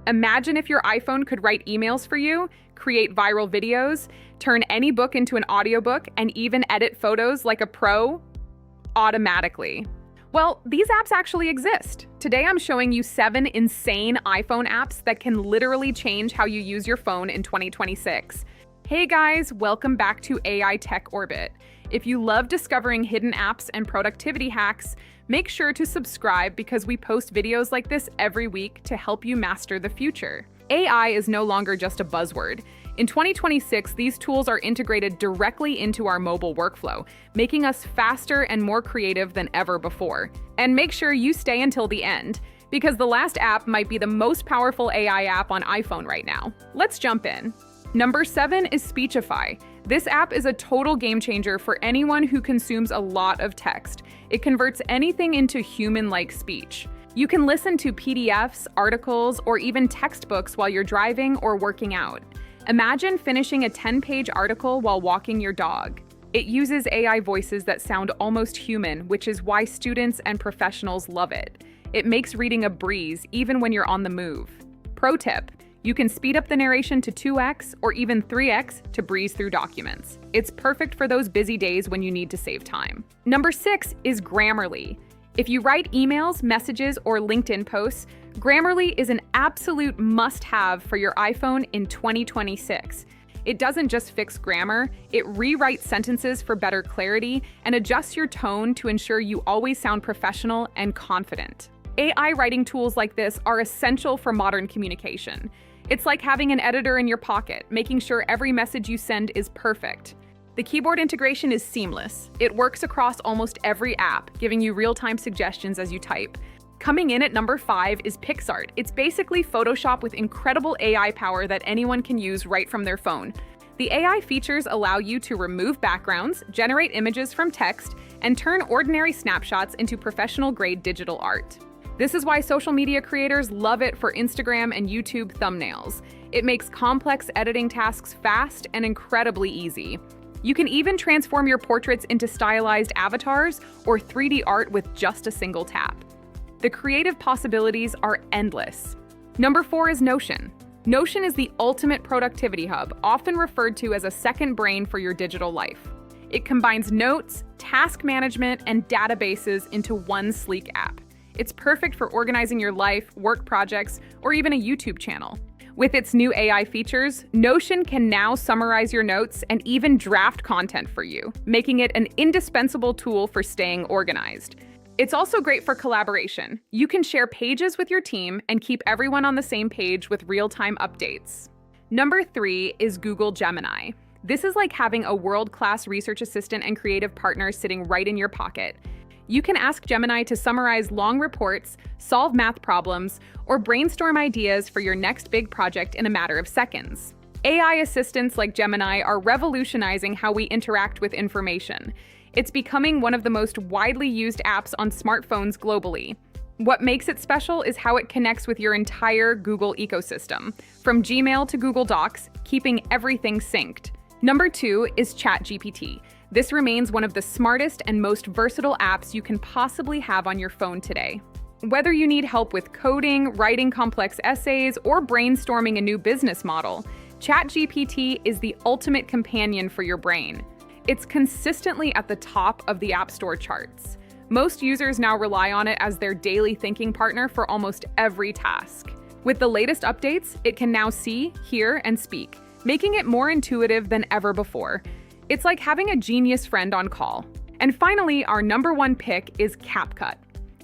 Imagine if your iPhone could write emails for you, create viral videos, turn any book into an audiobook, and even edit photos like a pro automatically. Well, these apps actually exist. Today I'm showing you 7 insane iPhone apps that can literally change how you use your phone in 2026. Hey guys, welcome back to AI Tech Orbit. If you love discovering hidden apps and productivity hacks, make sure to subscribe because we post videos like this every week to help you master the future. AI is no longer just a buzzword. In 2026, these tools are integrated directly into our mobile workflow, making us faster and more creative than ever before. And make sure you stay until the end, because the last app might be the most powerful AI app on iPhone right now. Let's jump in. Number 7 is Speechify. This app is a total game changer for anyone who consumes a lot of text. It converts anything into human-like speech. You can listen to PDFs, articles, or even textbooks while you're driving or working out. Imagine finishing a 10-page article while walking your dog. It uses AI voices that sound almost human, which is why students and professionals love it. It makes reading a breeze even when you're on the move. Pro tip: you can speed up the narration to 2x or even 3x to breeze through documents. It's perfect for those busy days when you need to save time. Number 6 is Grammarly. If you write emails, messages, or LinkedIn posts, Grammarly is an absolute must-have for your iPhone in 2026. It doesn't just fix grammar, it rewrites sentences for better clarity and adjusts your tone to ensure you always sound professional and confident. AI writing tools like this are essential for modern communication. It's like having an editor in your pocket, making sure every message you send is perfect. The keyboard integration is seamless. It works across almost every app, giving you real-time suggestions as you type. Coming in at number 5 is Picsart. It's basically Photoshop with incredible AI power that anyone can use right from their phone. The AI features allow you to remove backgrounds, generate images from text, and turn ordinary snapshots into professional-grade digital art. This is why social media creators love it for Instagram and YouTube thumbnails. It makes complex editing tasks fast and incredibly easy. You can even transform your portraits into stylized avatars or 3D art with just a single tap. The creative possibilities are endless. Number 4 is Notion. Notion is the ultimate productivity hub, often referred to as a second brain for your digital life. It combines notes, task management, and databases into one sleek app. It's perfect for organizing your life, work projects, or even a YouTube channel. With its new AI features, Notion can now summarize your notes and even draft content for you, making it an indispensable tool for staying organized. It's also great for collaboration. You can share pages with your team and keep everyone on the same page with real-time updates. Number 3 is Google Gemini. This is like having a world-class research assistant and creative partner sitting right in your pocket. You can ask Gemini to summarize long reports, solve math problems, or brainstorm ideas for your next big project in a matter of seconds. AI assistants like Gemini are revolutionizing how we interact with information. It's becoming one of the most widely used apps on smartphones globally. What makes it special is how it connects with your entire Google ecosystem, from Gmail to Google Docs, keeping everything synced. Number 2 is ChatGPT. This remains one of the smartest and most versatile apps you can possibly have on your phone today. Whether you need help with coding, writing complex essays, or brainstorming a new business model, ChatGPT is the ultimate companion for your brain. It's consistently at the top of the App Store charts. Most users now rely on it as their daily thinking partner for almost every task. With the latest updates, it can now see, hear, and speak, making it more intuitive than ever before. It's like having a genius friend on call. And finally, our number 1 pick is CapCut.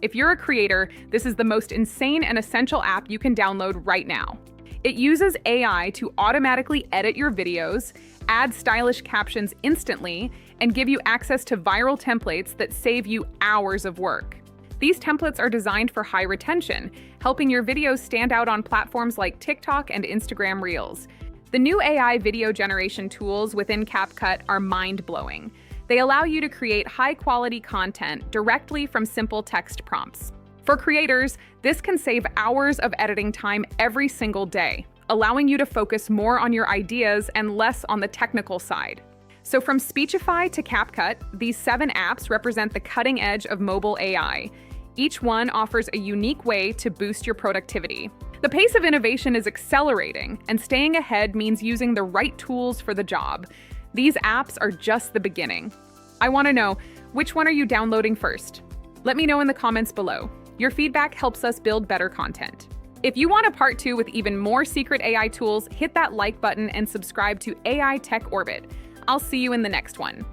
If you're a creator, this is the most insane and essential app you can download right now. It uses AI to automatically edit your videos, add stylish captions instantly, and give you access to viral templates that save you hours of work. These templates are designed for high retention, helping your videos stand out on platforms like TikTok and Instagram Reels. The new AI video generation tools within CapCut are mind-blowing. They allow you to create high-quality content directly from simple text prompts. For creators, this can save hours of editing time every single day, allowing you to focus more on your ideas and less on the technical side. So from Speechify to CapCut, these 7 apps represent the cutting edge of mobile AI. Each one offers a unique way to boost your productivity. The pace of innovation is accelerating, and staying ahead means using the right tools for the job. These apps are just the beginning. I want to know, which one are you downloading first? Let me know in the comments below. Your feedback helps us build better content. If you want a part 2 with even more secret AI tools, hit that like button and subscribe to AI Tech Orbit. I'll see you in the next one.